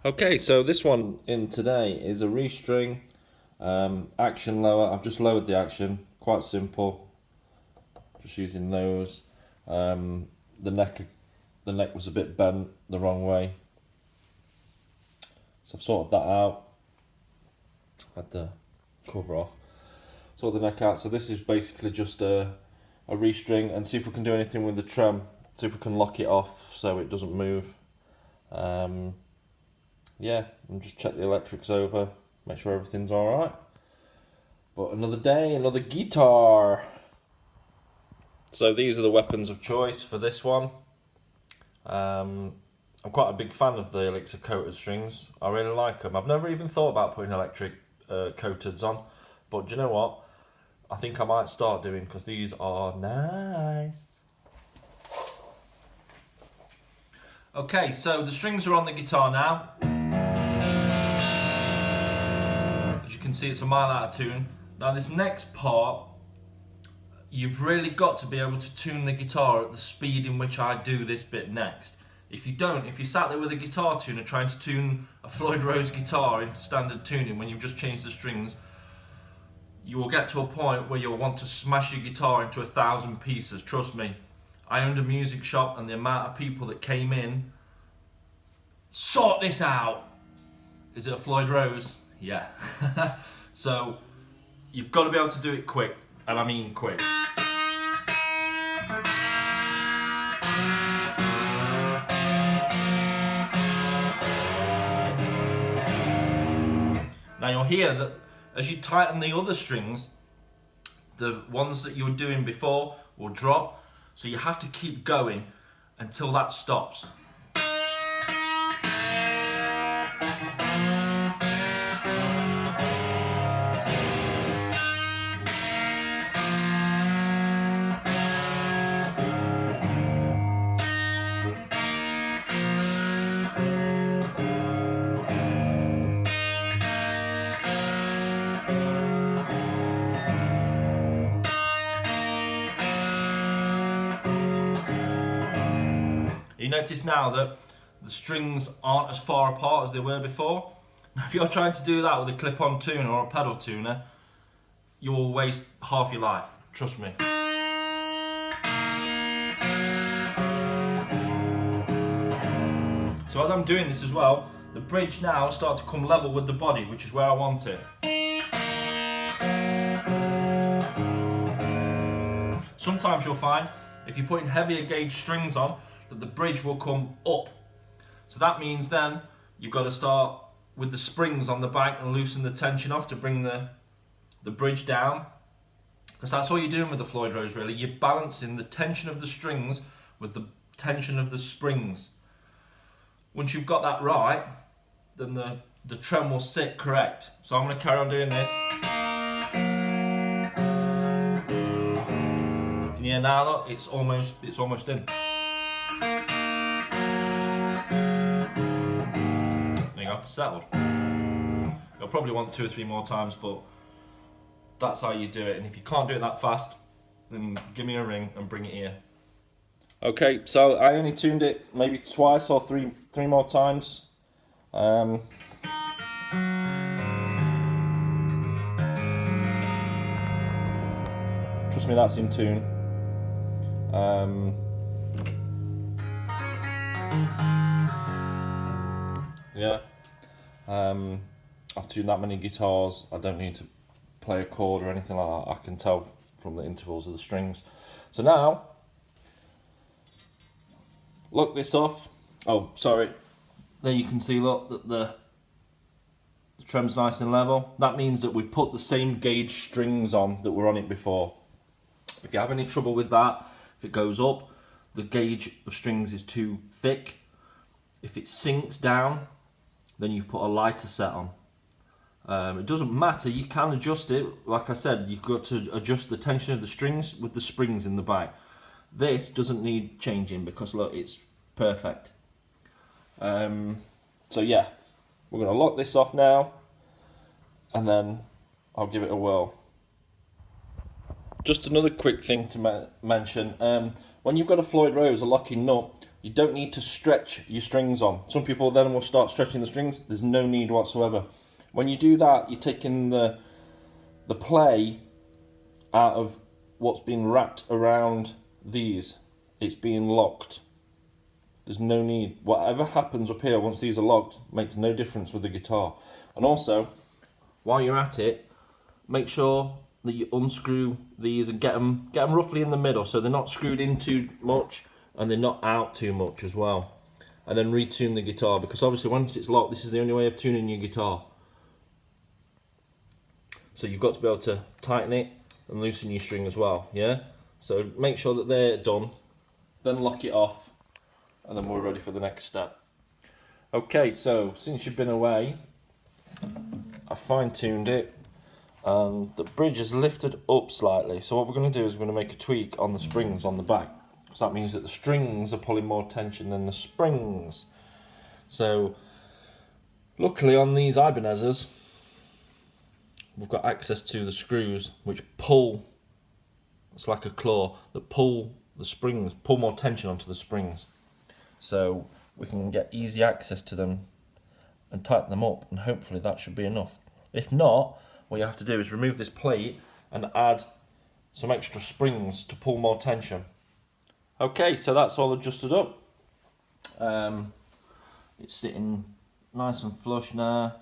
Okay, so this one in today is a restring, action lower. I've just lowered the action, quite simple. Just using those. The neck was a bit bent the wrong way, so I've sorted that out. Had the cover off, sorted the neck out. So this is basically just a restring, and see if we can do anything with the trem. See if we can lock it off so it doesn't move. Yeah, and just check the electrics over, make sure everything's alright. But another day, another guitar. So these are the weapons of choice for this one. I'm quite a big fan of the Elixir coated strings. I really like them. I've never even thought about putting electric coateds on, but do you know what? I think I might start doing, because these are nice. Okay, so the strings are on the guitar now. As you can see, it's a mile out of tune. Now this next part, you've really got to be able to tune the guitar at the speed in which I do this bit next. If you don't, if you sat there with a guitar tuner trying to tune a Floyd Rose guitar into standard tuning when you've just changed the strings, you will get to a point where you'll want to smash your guitar into 1,000 pieces. Trust me. I owned a music shop, and the amount of people that came in, sort this out. Is it a Floyd Rose? Yeah. So you've got to be able to do it quick, and I mean quick. Now you'll hear that as you tighten the other strings, the ones that you were doing before will drop. So you have to keep going until that stops. You notice now that the strings aren't as far apart as they were before. Now, if you're trying to do that with a clip-on tuner or a pedal tuner, you will waste half your life, trust me. So as I'm doing this as well, the bridge now starts to come level with the body, which is where I want it. Sometimes you'll find, if you're putting heavier gauge strings on, that the bridge will come up. So that means then you've got to start with the springs on the back and loosen the tension off to bring the bridge down. Because that's all you're doing with the Floyd Rose really. You're balancing the tension of the strings with the tension of the springs. Once you've got that right, then the trem will sit correct. So I'm going to carry on doing this. Can you hear now? Look, it's almost in. Settled. You'll probably want 2 or 3 more times, but that's how you do it. And if you can't do it that fast, then give me a ring and bring it here. Okay, so I only tuned it maybe twice or three more times. Trust me, that's in tune. Yeah. I've tuned that many guitars. I don't need to play a chord or anything like that. I can tell from the intervals of the strings. So now, lock this off. Oh, sorry. There you can see, look, that the trem's nice and level. That means that we've put the same gauge strings on that were on it before. If you have any trouble with that, if it goes up, the gauge of strings is too thick. If it sinks down, then you've put a lighter set on. It doesn't matter, you can adjust it. Like I said, you've got to adjust the tension of the strings with the springs in the back. This doesn't need changing because look, it's perfect. So yeah, we're going to lock this off now, and then I'll give it a whirl. Just another quick thing to mention, when you've got a Floyd Rose, a locking nut, You don't need to stretch your strings on. Some people then will start stretching the strings. There's no need whatsoever. When you do that, you're taking the play out of what's been wrapped around these. It's being locked. There's no need. Whatever happens up here once these are locked makes no difference with the guitar. And also, while you're at it, make sure that you unscrew these and get them roughly in the middle so they're not screwed in too much and they're not out too much as well. And then retune the guitar, because obviously once it's locked, this is the only way of tuning your guitar. So you've got to be able to tighten it and loosen your string as well, yeah? So make sure that they're done, then lock it off, and then we're ready for the next step. Okay, so since you've been away, I fine-tuned it, and the bridge is lifted up slightly. So what we're going to do is we're going to make a tweak on the springs on the back, because that means that the strings are pulling more tension than the springs. So luckily on these Ibanez's, we've got access to the screws which pull, it's like a claw, that pull the springs, pull more tension onto the springs. So we can get easy access to them and tighten them up, and hopefully that should be enough. If not, what you have to do is remove this plate and add some extra springs to pull more tension. Okay, so that's all adjusted up. It's sitting nice and flush now.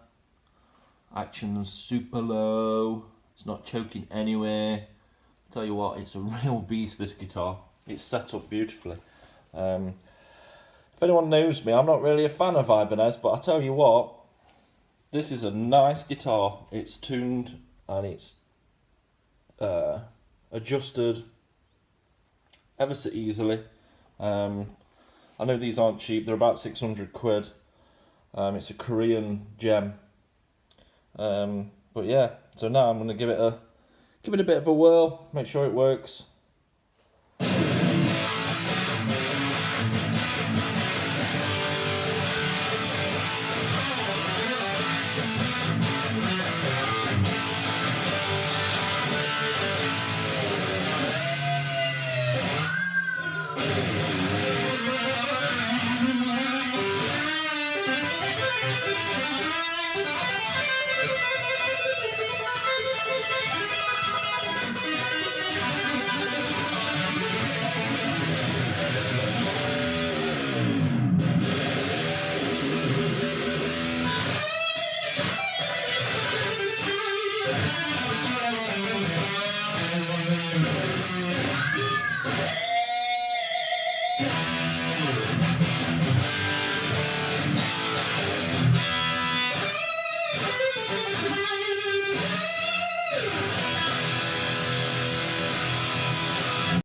Action's super low. It's not choking anywhere. Tell you what, it's a real beast, this guitar. It's set up beautifully. If anyone knows me, I'm not really a fan of Ibanez, but I tell you what, this is a nice guitar. It's tuned and it's adjusted ever so easily. I know these aren't cheap, they're about 600 quid. It's a Korean gem. But yeah, so now I'm going to give it a bit of a whirl, make sure it works,